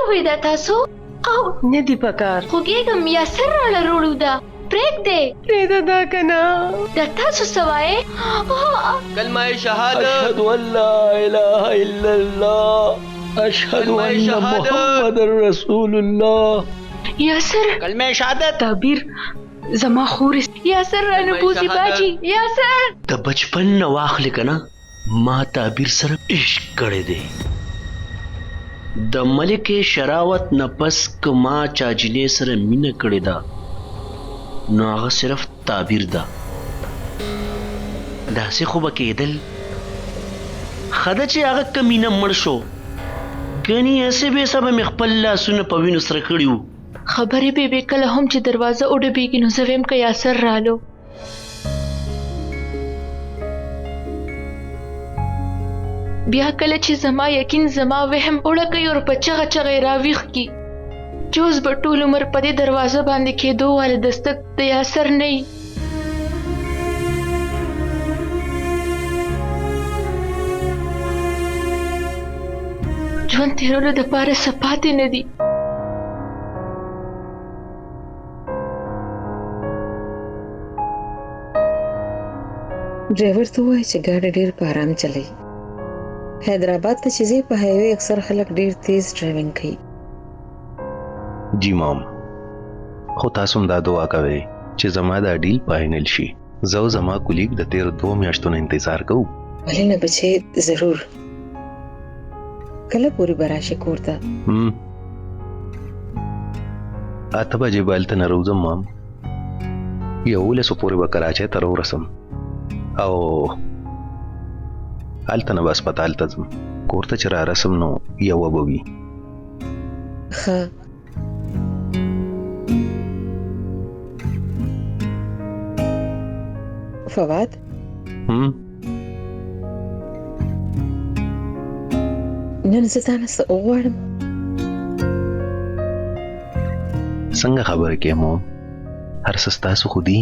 وې دا تاسو او نه دی پکار خوږېږم یا سر راله روړو ده پرېږدې پرېږده دا که نه دا تاسو څه وایې کلمه شهادت اشهد ان لا اله الا الله اشهد ان محمد رسول الله یاسر کلمه شهادت تعبیر زما خورې یاسر رانه بوزي باجی یاسر د بچپن نه واخلې که نه ما تعبیر سره عشق کړی دی د ملک شراوت نه پس که ما چا جنې سره مینه کړې ده نو هغه صرف تعبیر ده داسې خو به کېدل ښه ده چې هغه که مینه مړ شو ګنې هسې بېسه به مې خپل لاسونه په وینو سره کړي وو خبرې بېبې کله هم چې دروازه وډبېږي نو زه ویم که یاسر رالو بیا کله چې زما یقین زما وهم اوړه کوي او په چغه چغه یې راویښ کي چې اوس به ټول عمر په دې دروازه باندې کېدو واله دستک د یاسر نه وي ژوند تېرولو دپاره څه پاتې نه دي ډرایور ته ووایه چې ګاډی ډېر په ارام چلوي حیدرآباد ته چې ځې په هایوې اکثر خلک ډېر تیز ډرایوینګ کوي جی مام خو تاسو هم دا دعا کوئ چې زما دا ډیل فاینل شي زه او زما کولیګ د تیر 2 میاشتو نه انتظار کوو ولې نه بچې ضرور کله پورې به راشې کور ته 8 بجې به هلته نه راوځم مام 11 پورې به کراچۍ ته راورسم او هلته نه به هسپتال ته ځم کور ته چې رارسم نو 1 به وي ښه فواد نن زه تا نه څه وغواړم څنګه خبرې کوې مو هر څه ستاسو خو دي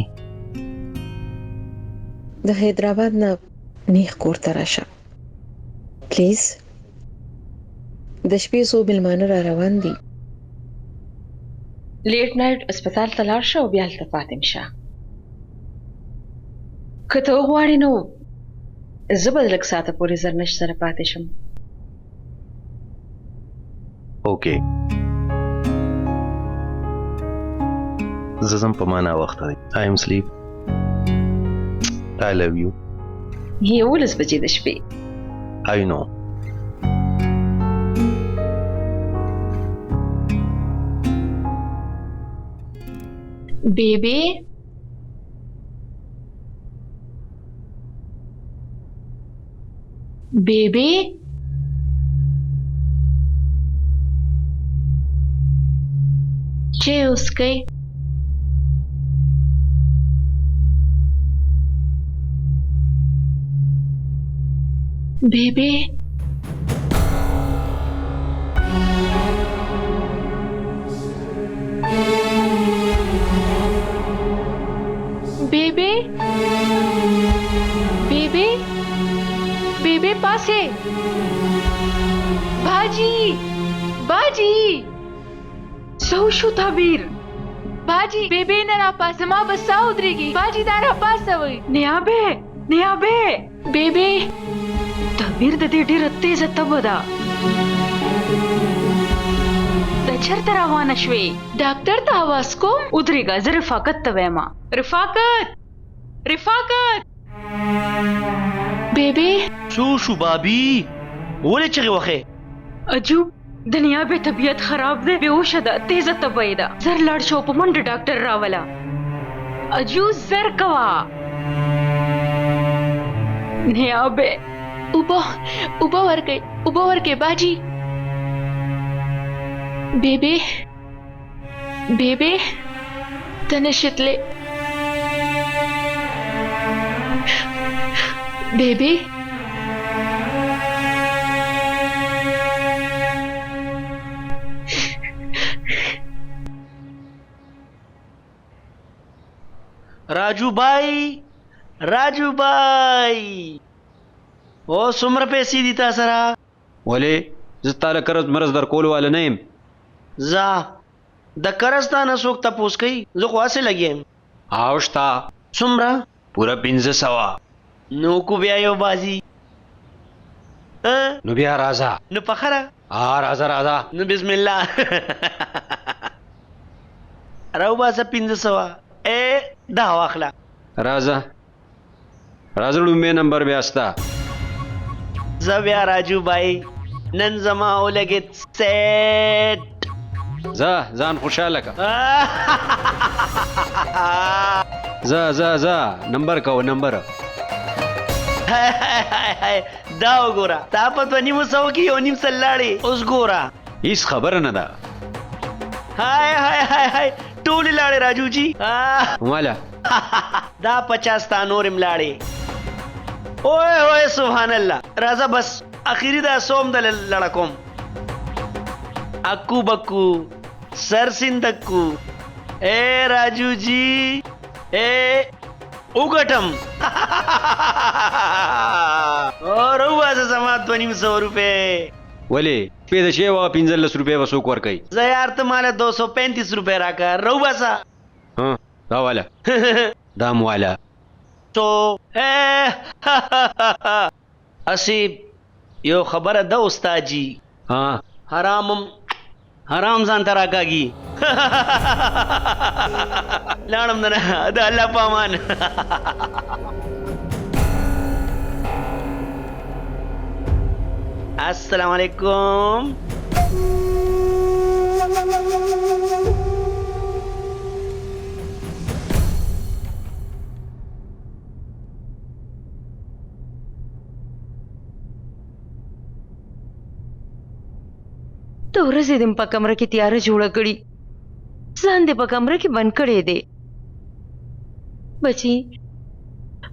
د حیدرآباد نه نیغ کور ته راشه پلیز د شپې څو مېلمانه را روان دي لیټ نایټ اسپتال ته لاړ شه او بیا هلته پاتې شه که ته وغواړې نو زه به لږ ساعته پورې زرنش سره پاتې شم اوکې زه ځم په ما ناوخته دی آی ایم سلیپ آی لو یو 11 بجې د شپې آی نو بیبي بیبي چې اوس کوي بیبي بیبي بیبي بیبي پاسه باجی باجی څه وشو تعبیر باجی بیبي نه راپاسه ما به ساه ودرېږي باجی دا راپاسوئ نیابې نیابې بیبي تعبیر د دې ډېره تیزه تبه ده دا چېرته روانه شوې ډاکټر ته اواز کوم ودرېږه زه رفاقت ته وایم رفاقت رفاقت بیبي څو شو بابي ولې چغې وخې عجوب د نیابې طبیعت خراب دی بېهوشه ده تیزه تبه یې ده زر لاړ شو په منډه ډاکټر راوله عجو زر کوه نیابې اوبه ورکئ باجی بیبي بیبي ته نشې تللی بیبي راجو بھائی او څومره پیسې دي تا سره ولې زه تا له قرض مرض در کولو والا نه یم जा د کرستانه څوک تپوس کوي زه خو هسې لګیم اوشتا څومره پورا 1500 نو کو بیا یو بازي نو بیا راځه نو پخره راځه نو بسم الله راو باسه 1500 دا واخله راځه لومبه نمبر بیا ستا زه بیا راجو بای نن زما ولګید سیټ ځان خوشاله کا ځه نمبر کو نمبر دا وګوره تا په 200 کې یو نیم سلاړې اوس ګوره هیڅ خبره نه ده هاي ټول لاړې راجو جی مالا دا 50 تا نور ملاړې اوه سبحان الله راځه بس اخیری دا سوم د لړکوم اکو بکو سر سندکو راجو جی اوګټم اور واسه سما 200 روپے ولی پیدا شی وا 15 روپے وسوک ور کوي زه یار ته مال 235 روپے راکا رو باسا ها دا والا دام والا تو اسی یو خبره د استاد جی ها حرام ځان تراکاږي لاړم نه د الله پامان السلام علیکم ته ورځې دې په کمره کې تیاره جوړه کړي ځان دې په کمره کې بند کړی دی بچي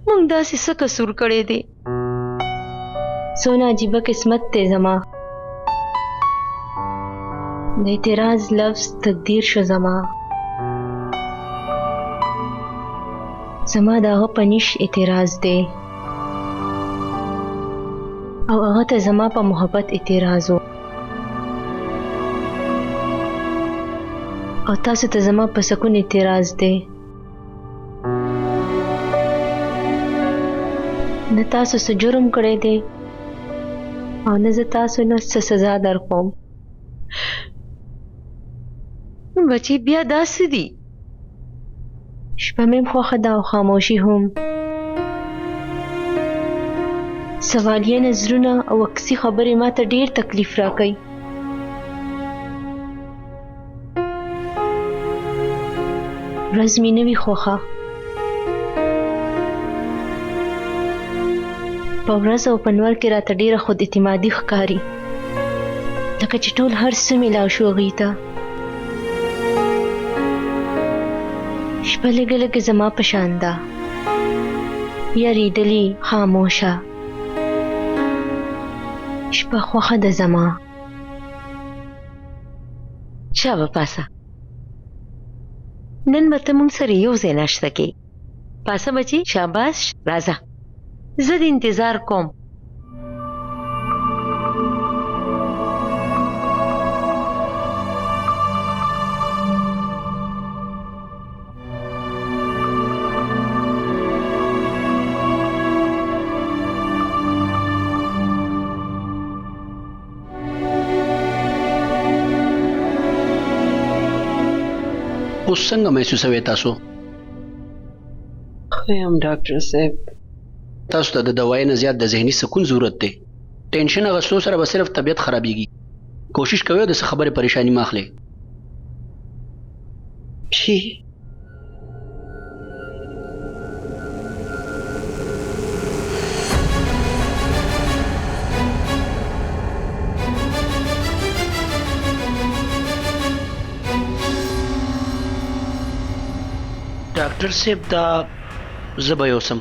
موږ داسې څه قصور کړی دی څونه عجیبه قسمت دی زما د اعتراض لفظ تقدیر شو زما د هغه په نیش اعتراض دی او هغه ته زما په محبت اعتراض و او تاسو ته زما په سکون اعتراض دی نه تاسو څه جرم کړی دی او نه زه تاسو نه څه سزا در کوم بچی بیا داسې دي شپه مې خوښه ده او خاموشي هم سوالیه نظرونه او عکسي خبرې ما ته ډېر تکلیف راکوي ورځ مې نه وي خوښه په ورځ او په نور کې راته ډېره خود اعتمادي ښکاري لکه چې ټول هر څه میلاو شو هغې ته شپه لږه لږه زما په شان ده یاریدلې خاموشه شپه خوښه ده زما شابه پاسه نن به ته مونږ سره یو ځای ناشته کې پاسه بچي شاباش راځه زه د انتظار کوم اوس څنګه محسوسوي تاسو خیم ډاکټر صاحب تاسو ته د دوايي نه زیات د ذهني سکون ضرورت دی ټینشن اغستو سره به صرف طبیعت خرابېږي کوشش کوئ د څه خبرې پریشانی ماخلې شي ډاکټر صاحب دا زه به یوسم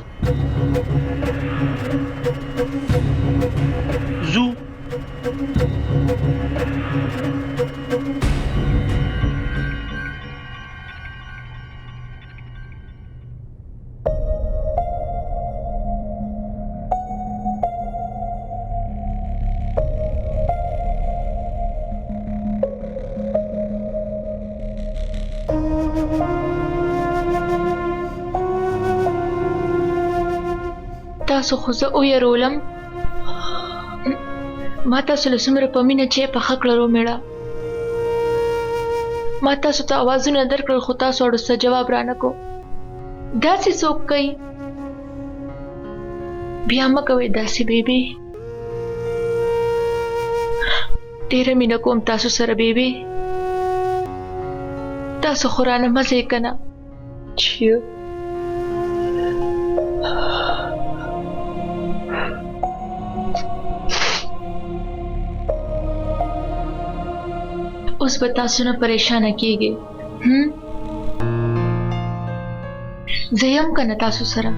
زو تاسو خو زه ویرولم ما تاسو له څومره په مینه چې پخه کړل ومېړه ما تاسو ته اوازونه درکړل خو تاسو اړو څه جواب رانه کو داسې څوک کوي بیا مه کوئ داسې بیبي ډېره مینه کوم تاسو سره بیبي تاسو خو رانه مه ځئ که نه چیو اوس به تاسو نه پریشانه کیږئ زه یم که نه تاسو سره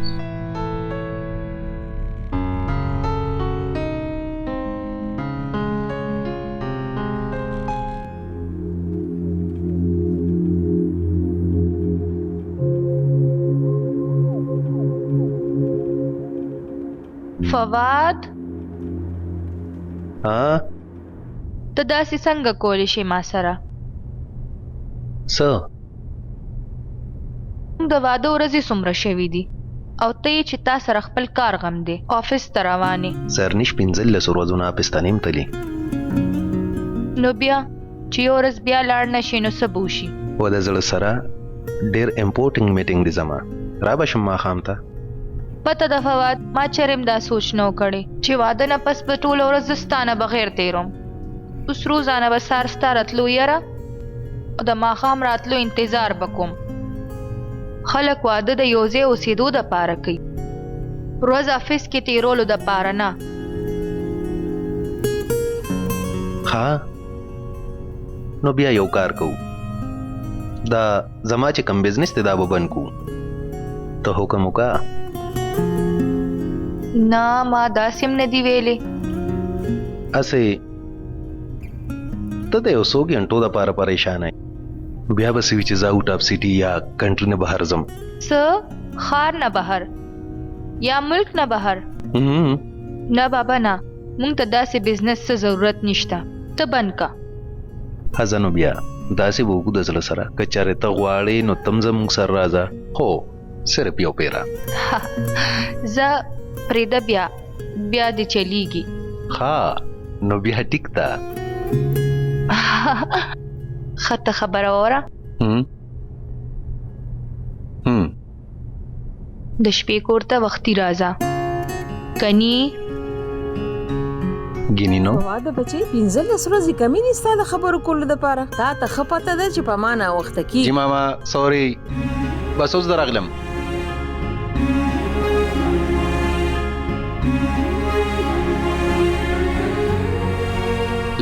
فواد ها ته داسې څنګه کولی شي ما سره څه د واده ورځې څومره شوي دي او ته یې چې تا سره خپل کار غم دی آفس ته روانې زرنیش 15 ورځونه پستانیم تلی نو بیا چې یو ورځ بیا لاړ نشي نو څه به وشي و د زړه سره ډېر امپورټنګ میټینګ دی زما را به شم ماښام ته پته ده فواد ما چرېم دا سوچ نه و کړی چې واده نه پس به ټوله ورځ زه ستا نه بغیر تېروم اوس روزانه به سهار ستا راتلو یره او د ماښام راتلو انتظار به کوم خلک واده د یو ځای اوسېدو دپاره کوي ورځ افس کې تېرولو دپاره نه ها نو بیا یو کار کوو دا زما چې کم بزنس دی دا به بند کوو ته حکم وکړه نه ما داسې هم نه دي ویلې اسې ته د یو څو غنټو دپاره پریشانه یې بیا به څه وي چې زه آوټ اف سټي یا کنټري نه بهر ځم څه ښار نه بهر یا ملک نه بهر نه بابا نه مونږ ته داسې بزنس څه ضرورت نشته ته بند کا ښځه نو بیا داسې به وکړو د زړه سره که چېرې ته غواړې نو ته هم زموږ سره راځه هو صرف یو پیره زه پرېږده بیا دې چلیږي ها نو بیا ټیک ده ښه ته خبره واوره د شپې کور ته وختي راځه کني ګینې نو فواد بچی 15 ورځې کمی نستا د خبرو کولو دپاره تا ته ښه پته ده چې په ما ناوخته جی کېږي ماما سوري بس اوس درغلم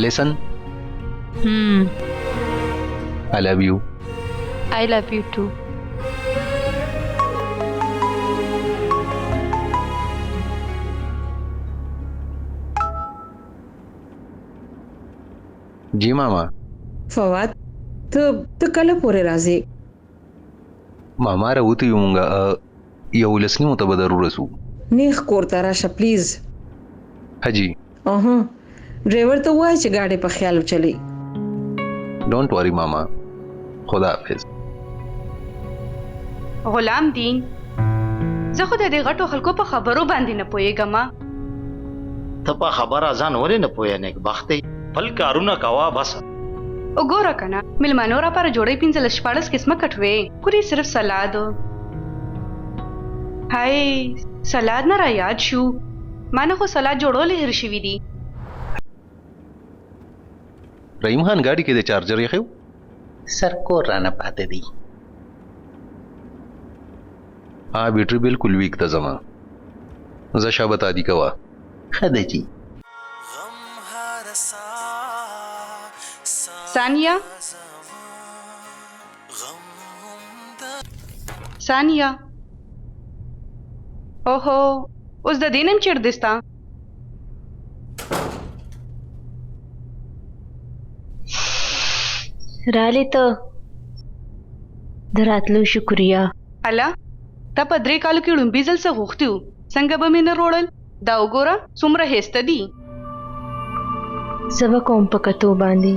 Listen, I love you. I love you too. جی ماما فواد ته کله پورې راځې ماما راوته یو مونږه یو لسنیمو ته به ضرور رسو نیغ کور ته راشه پلیز حجی ډرایور ته وایي چې ګاډي په خیال وچلي ډونټ وری ماما خدا حافظ غلام دین زه خو د دې غټو خلکو په خبرو باندې نه پوهېږم ته په خبره ځان ولې نه پوهې نیک بختې بل کارونه کوه بس وګوره که نه میلمانو راپاره جوړې 15-14 قسمه کټوې پورې صرف سلاد هاي سلاد نه را یاد شو ما نه خو سلاد جوړول هېر شوي دي رحیم خان ګاډي کې د چارجر یې خو سر کور رانه پاتې دی بیټري بالکل ویک ته زما زه شابت عادي کوا خده جی ثانیه اوهو اوس د دې نم چیرته ستا رالی ته دراتلو شکریا الا تا په 3 کالو کې لومبي ځل څه غوښتي وو څنګه به مې نه روړل دا وګوره څومره هېسته دي زه به کوم په کتو باندې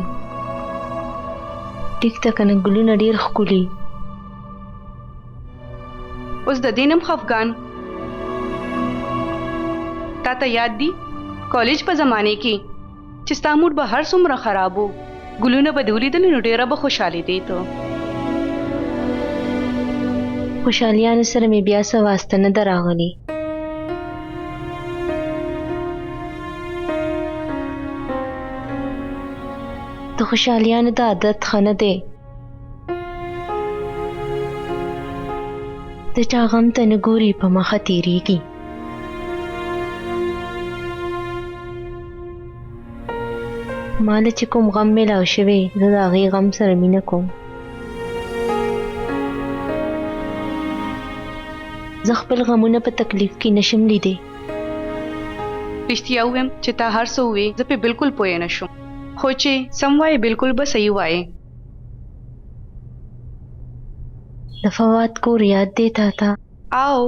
ټیک ته کنه ګلونه ډېر ښکلي اوس د دې نم خفګان تا یاد دي کالج په زمانه کې چې ستا موډ به هر څومره خراب وو ګلونه به دې ولیدل نو ډېره به خوشحالي دی ته خوشحالیانو سره مې بیا څه واسطه نه ده راغلې. د خوشحالیانو د عادت ښه نه دی. د چا غم ته نه ګوري په مخه تېرېږي. ما له چې کوم غم میلاو شوی زه د هغې غم سره مینه کوم. زه خپل غمونه په تکلیف کې نشم لیدی. رښتیا ووایم چې تا هر څه ووې زه پې بالکل پوه نه شوم خو چې سم وایې بالکل به صحیح وایې. د فواد کور یاد دی تا ته؟ آو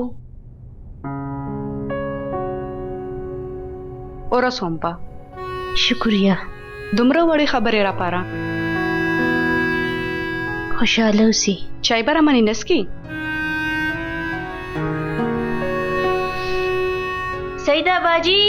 ورسوم په شکریه. دومره وړې خبرې راپاره خوشحاله اوسې. چای به رامنې نسکې؟ سیده باجی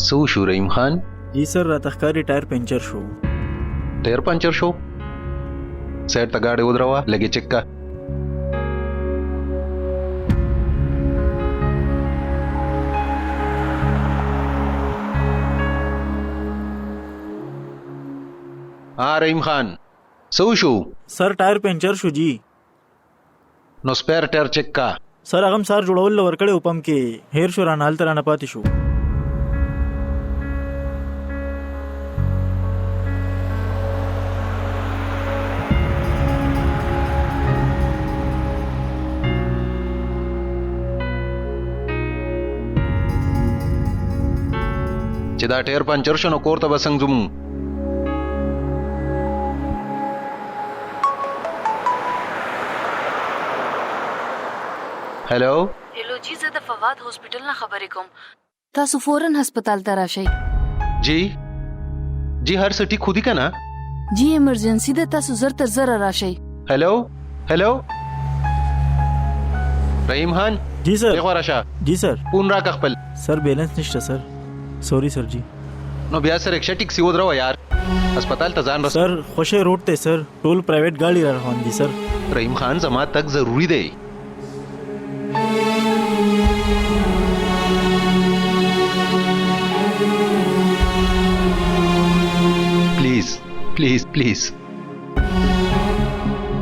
سو شو رحیم خان؟ جی سر راته ښکاري ټایر پنچر شو. ټایر پنچر شو؟ سایډ ته ګاډي ودروه لګې چک کا. हाँ रहीम खान सो शू sir tyre puncture शू जी. No spare tyre check का. सर अगम सार जुड़ावल वर्कडे उपम के हेर शो रान हाल तराना पाती शू. چې دا ټایر پنچر شنو کور ته بسنګ زمو. हेलो जी زه د فواد هاسپټل نه خبرې کوم. تاسو فورن هسپتال ته راشئ. जी जी हर څه ټیک خو دي کنه؟ جی ایمرجنسي ده تاسو زر تر زر راشئ. हेलो हेलो रहीम खान जी सर. एक बार आशा जी सर. पून राख खपल सर बैलेंस नشته सर. सॉरी सर जी. नो बया सर रिक्शा टिक सी ودرو यार अस्पताल ته ځان رس. सर خوشه روड ته सर ټول پرایویټ गाड़ी را روان دي सर. रहीम खान जमा तक जरूरी दे. प्लीज प्लीज प्लीज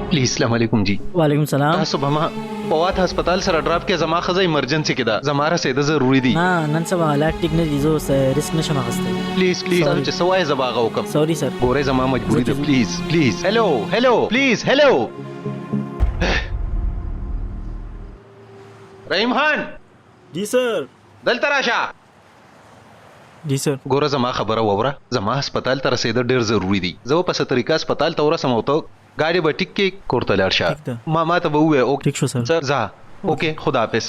प्लीज सलाम अलैकुम जी. वालेकुम सलाम. تاسو به ما فواد هسپتال سره ډراپ کې زما خزه ایمرجنسي کې ده زما رسېده ضروری دي. نه نن سبا حالات ټیک نه دي زه ریسک نشم اخیستی. پلیز پلیز چې سوای زباغه وکم. سوري سر. ګوره زما مجبوری ده پلیز پلیز. هلو هلو پلیز هلو رحیم خان. जी सर. دلته راشه. जी सर. ګوره زما خبره ووره زما هسپتال ته رسېده ډېر ضروری دي. زه په څه طریقه هسپتال ته ورسم او ته गाड़ी به ټیک کې کورته لاړ شه. ما ته به ووایې اوکې ټیک شو سر. ځه اوکې خدا حافظ.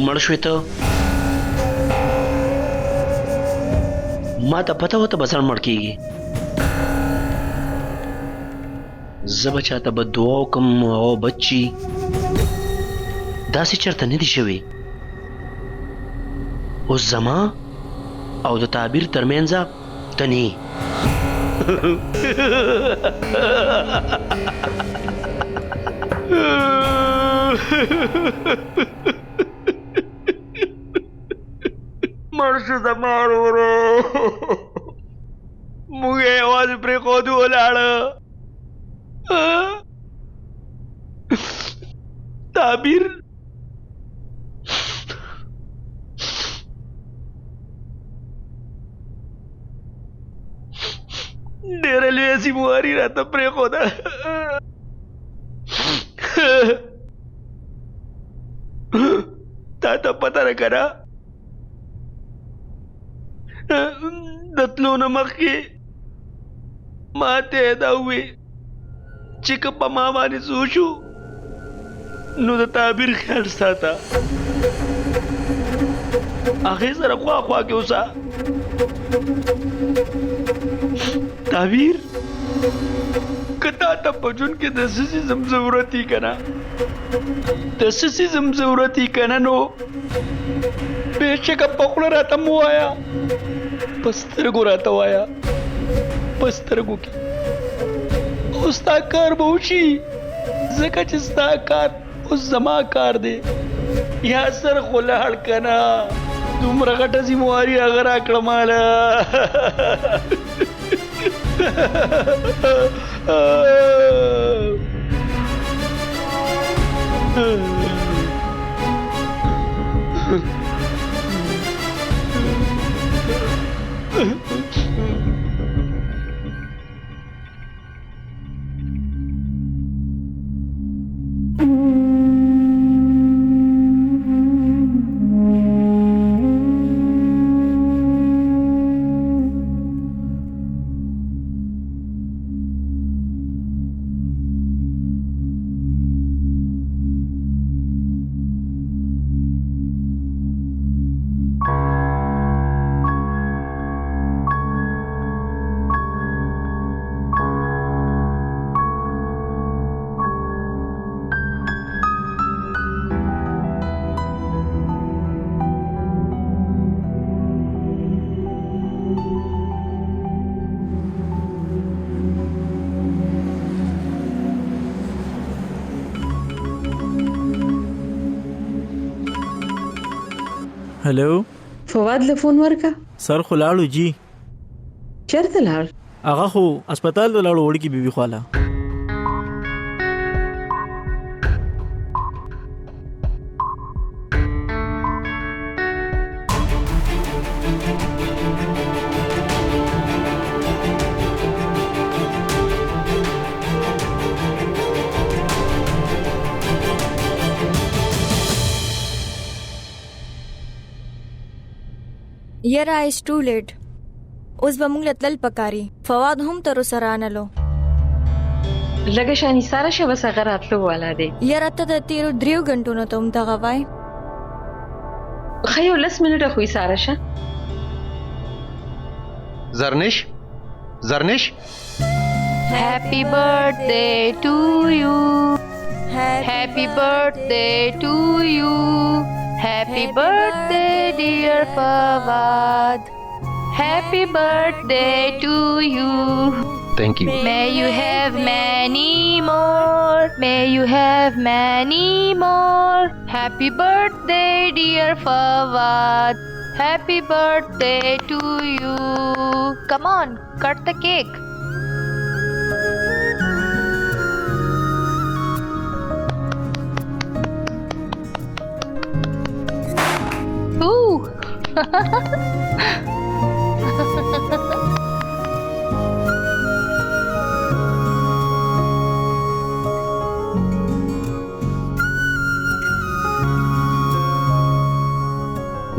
مړ شوې ته ما ته پته وه ته به ځان مړ کېږي زه به چاته به دعا وکړم او بچي داسې چېرته نه دي شوي اوس زما او د تعبیر ترمنځه ته نه یې مړ شو زما ورورو موږ یې یوازې پرېښودو ولاړه تعبیر ډېره لویه ذمواري راته پرېښوده تا ته پته ده که نه د تلو نه مخکې ما ته یې دا ووې چې که په ما باندې څه وشو نو د تعبیر خیال ساته هغې سره خوا خوا کې اوسه تعبیر که تا ته په ژوند کې د څه څیزم ضرورت وي که نه د څه څیزم ضرورت وي که نه نو بېشکه په خوله راته مه وایه په سترګو راته وایه په سترګو کې او ستا کار به وشي ځکه چې ستا کار اوس زما کار دی یا سر خو لاړ که نه دومره غټه ذمواري هغه راکړه ماله هلو فواد له فون ورکا سر خو لاړو جی چېرته لاړ هغه خو هسپتال ته لاړو وړکي بیبي خواله یاره it's too late اوس به موږ له تلل پکاري فواد هم تر اوسه رانلو لږه شانې ساره شه بس هغه راتلو والا دی یاره ته د تېرو 3 غنټو نه ته همدغه وای ښه یو 10 منټه خو یې ساره شه زرنش Happy birthday to you. Happy birthday to you. Happy birthday dear Fawad. Happy birthday to you. Thank you. May you have many more. May you have many more. Happy birthday dear Fawad. Happy birthday to you. Come on, cut the cake. Ooh.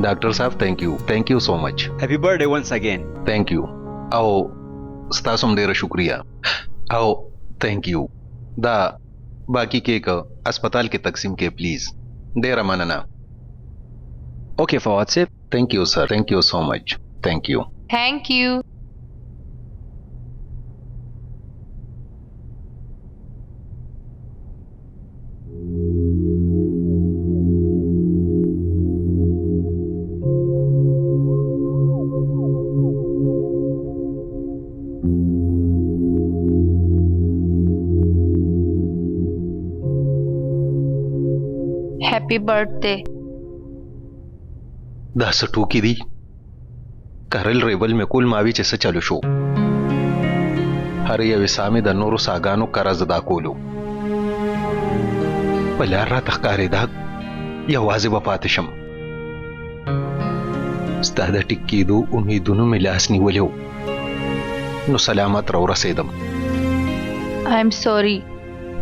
Doctor साहब thank you so much happy birthday once again thank you आओ स्तासुम देर शुक्रिया आओ thank you दा बाकी केक अस्पताल के तकसीम के प्लीज देर मनना ओके फवाद साहब। Thank you sir, thank you so much, thank you. Thank you. Happy birthday. दास टोकी दी करल रेबल में कुल मावी चे चालू शो हर यवे सामे द नोरो सागानो करज दा कोलो पल्यारा तखकारे दाग या वाजे बपातशम स्तादा टिक्की दो उम्मीदुनु मिलासनी वलियो नो सलामत रो रसेदम। आई एम सॉरी,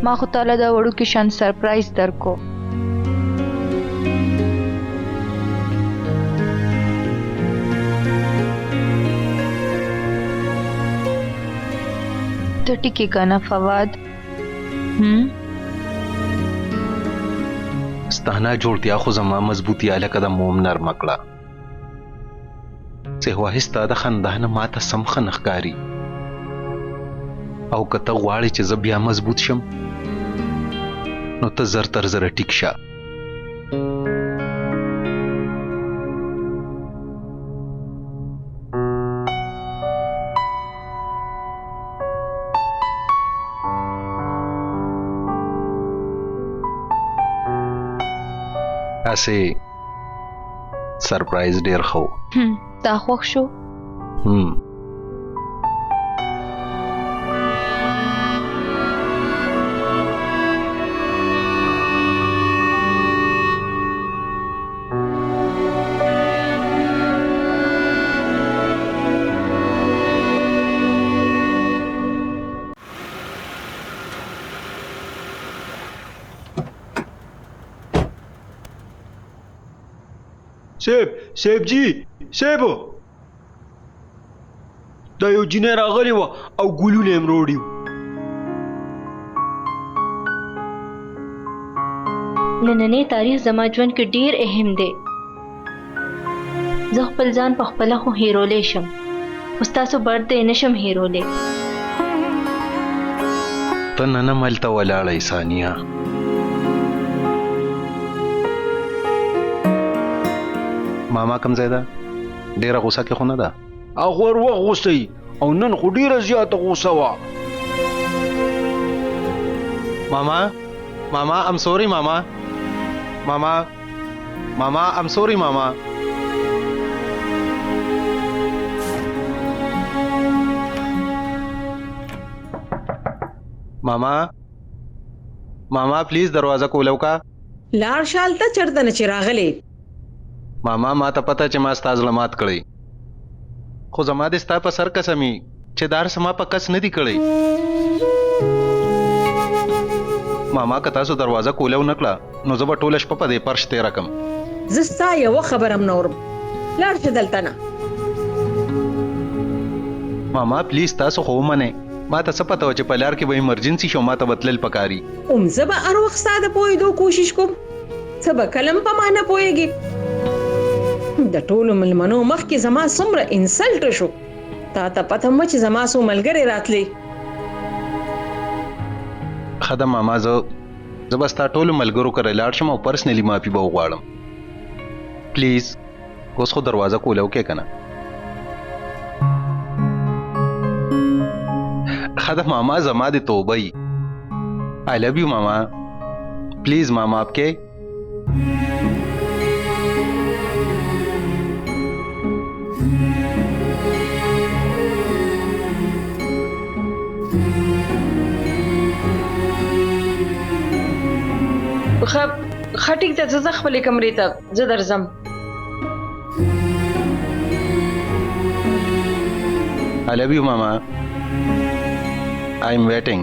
मा खुताला दा वड़ू किशन सरप्राइज दर को। तो टिकेगा ना फवाद? स्ताना जोड़तिया खो जमा मजबूती आला कदम मोम नर मकड़ा से वाहिस्ता द खंदान माता समखन अखकारी او کته غواړي چې زه بیا مضبوط شم نو ته زر تر زر ټیک شه. اسې سرپرایز ډیر خو تا خوښ شو؟ सेब जी सेब دا یو جنې راغلی وه او ګلونه یې مروړي وو. نننی تاریخ زما ژوند کې ډیر اهم دی. زه خپل ځان په خپله خو هیرولی شم خو ستاسو برډې نشم هیرولی. ته نن هملته ولاړی ثانیه. ماما کوم ځای ده؟ ډېره غوسه کې خو نه ده؟ هغه ور وغوسئ او نن خو ډېره زیاته غوسه وه. ماما ماما ام سوري ماما ماما ماما ام سوري ماما. ماما ماما پلیز دروازه کولو کا. لار شالته چرته نه چې راغلی. ماما ما ته پته چې ما ستا زړه مات کړی خو زما د ستا په سر قسمي چې دار سما په کس نه دی کړی. ماما که تاسو دروازه کوله ونه کړه نو زه به ټوله شپه په دې فرش تېره کړم. زه ستا یوه خبره هم نه اورم. لاړ شه دلته نه. ماما پلیز تاسو خو ومنئ. ما ته څه پته وه چې په لار کې به ایمرجنسي شو ما ته به تلل پکاري. زه به هر وخت ستا د پوهېدو کوشش کوم. څه به کله هم په ما نه پوهېږې. د ټولو ملمنو مخکې زما څومره انسلټ شو. تا ته پته مه چې زما څو ملګرې راتلې. ښه ده ماما زه به ستا ټولو ملګرو کره لاړ شم او پرسنلي معافي به وغواړم. پلیز اوس خو دروازه کوله وکې که نه. ښه ده ماما زما د توبه یي. آی لو یو ماما. پلیز ماما آپ کے. ښه ټیک ده زه خپلې کمرې ته زه درځم. I love you mama. I'm waiting.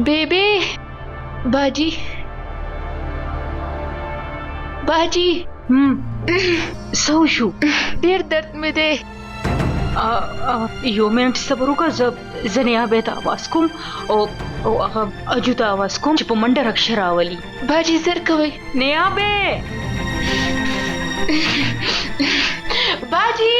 Baby बाजी बाजी सो शू ډېر درد مې دی. یو منټ صبر وکړه، زه نیابې ته اواز کوم او هغه اجو ته اواز کوم چې په منډه رکشه راولي. باجی زر کوئ. نیابې باجی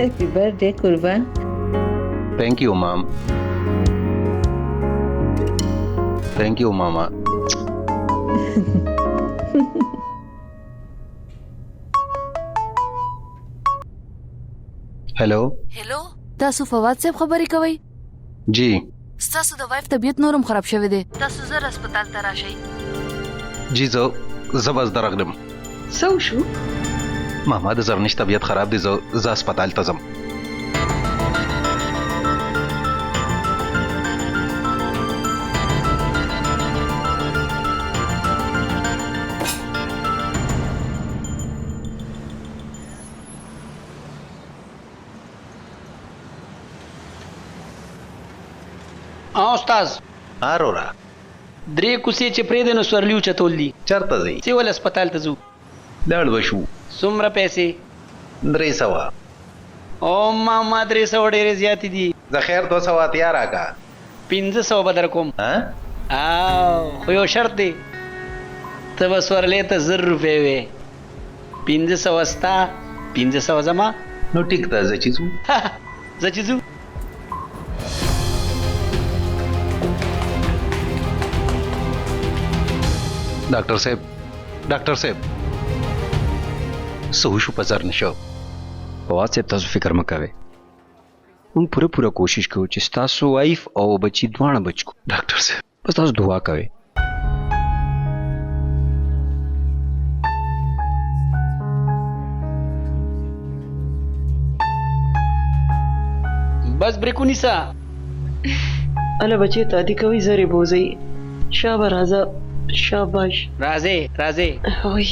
Happy birthday, Kurban. Thank you, Mom. Thank you, Mama. Hello hello تاسو فواد صاحب خبرې کوئ؟ जी ستاسو د وایف طبیعت نورم خراب شوی دی. تاسو زر هسپتال ته راشئ. जी زبز درغلم. سو شو؟ ماما د زرنش طبیعت خراب دي، ز هسپتال ته ځم. استاد آرورا 3 کوسې چې پرې د نو سورلیو چتول دي چرته ځي؟ چې ول هسپتال ته ځو. لاړ بشو. څومره پیسې؟ 300. او ماما 300 ډېرې زیاتې دي. د خیر 200 تیار راکا. 500 به در کوم. خو یو شرط دی، ته به سورلې ته 1000 روپۍ وې. 500 ستا 500 زما. نو ټیک ده، زه چې ځو. زه چې ځو. ډاکټر صاحب څه وشو؟ په زر نشو. فواد صاحب تاسو فکر مه کوئ، موږ پوره کوشش کوو چې ستاسو وایف او بچی دواړه بچ کو. ډاکټر صاحب بس تاسو دعا کوئ. بس بریکو نیسا. اله بچې تادی کوي، زری بوزي. شابه راځه، شاباش. راځي وای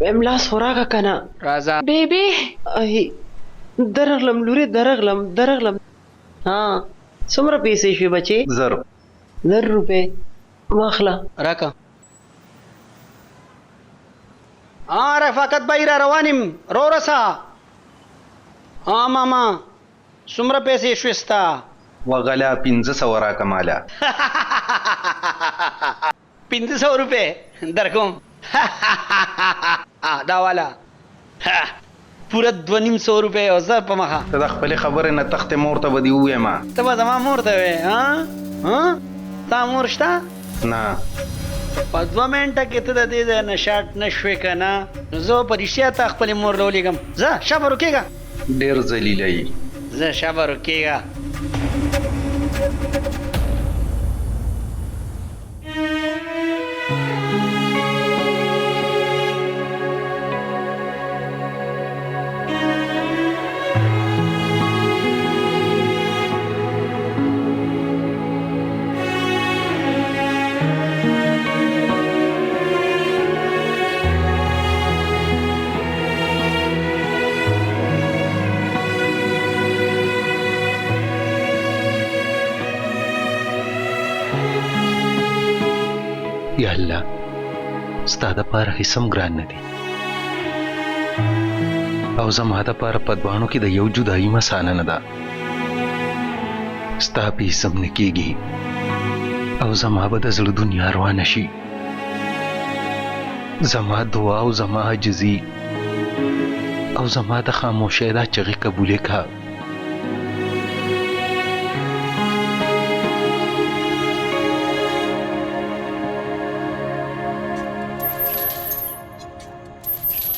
املاس خوراکه کنه. راځه بیبي. ای درغلم لوري، درغلم. ها څومره پیسې شوي بچې؟ 1000 روپۍ واخله. راکا. رفاقت بای را روانیم، رو رسا. ماما څومره پیسې شوي ستا؟ وغلا 500 راکا مالا. 500 روپۍ در کوم. دا والا پوره 250 روپۍ او زه په مخه. ته د خپلې خبرې نه تختې مور ته به دې ووایم. ته به زما مور ته وې؟ ستا مور شته؟ نه. په 2 منټه کې ته د دې ځای نه شاټ نه شوې که نه، نو زه په رښتیا ته خپلې مور له ولیږم. ځه شابه روکېږه. ډېر ذلیله یې. زه شابه روکېږه. یا الله ستا دپاره هیڅ هم ګران نه دي، او زما دپاره په دواړو کې د یو جدایي مسانه نه ده. ستا په هیڅ هم نه کېږي او زما به د زړه دنیا روانه شي. زما دعا او زما عاجزي او زما د خاموشۍ دا چغې قبولې کا.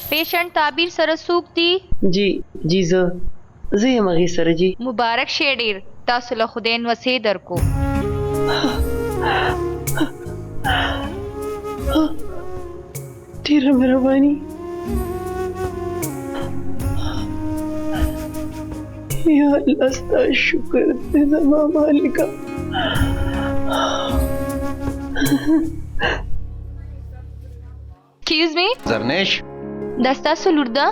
پیشنٹ تعبیر سره سوق دی. جی زه یم هغې سره. جی مبارک شه ډېر، تاسو له خدای نوسې درکو. ډېره مهرباني. या अल्लाह स्ता शुक्र ते जमा मालिका Excuse me? Zarnesh, Dasta Sulurda?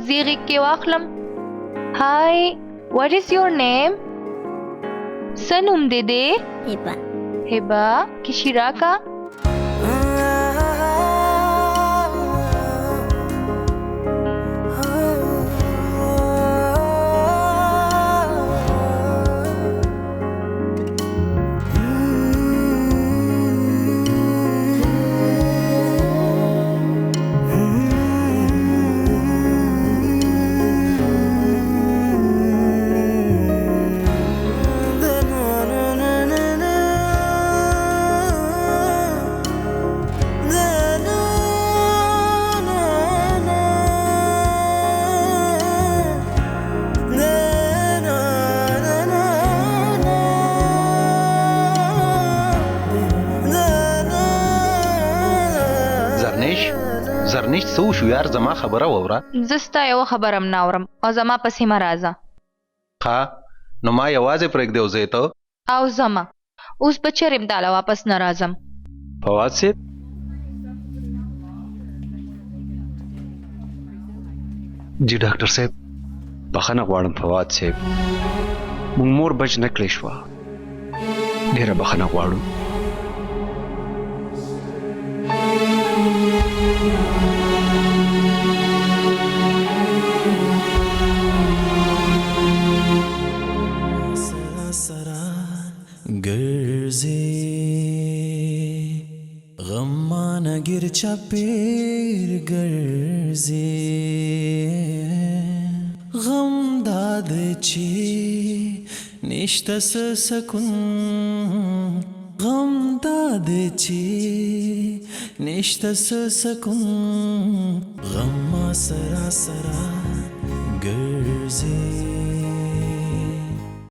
Ziri ke waklam. Hi, what is your name? Sanum dede? Heba. Heba, Kishiraka? زرنیش څه وشو یار زما خبره واوره زستا یو خبرم ناورم او زما پسې مه راځه ښه نو ما یوازې پرېږدې او زه ته او زما اوس به چېرې امداله واپس نه راځم فواد صاحب جی ډاکټر صاحب بخښنه غواړم فواد صاحب موږ مور بچ نه کړې شوه ډېره بخښنه غواړو غمان گر چپیر گرزی غم داد چی نشتس سکون غم داد چی نشتس سکون غم سرا سرا گرزی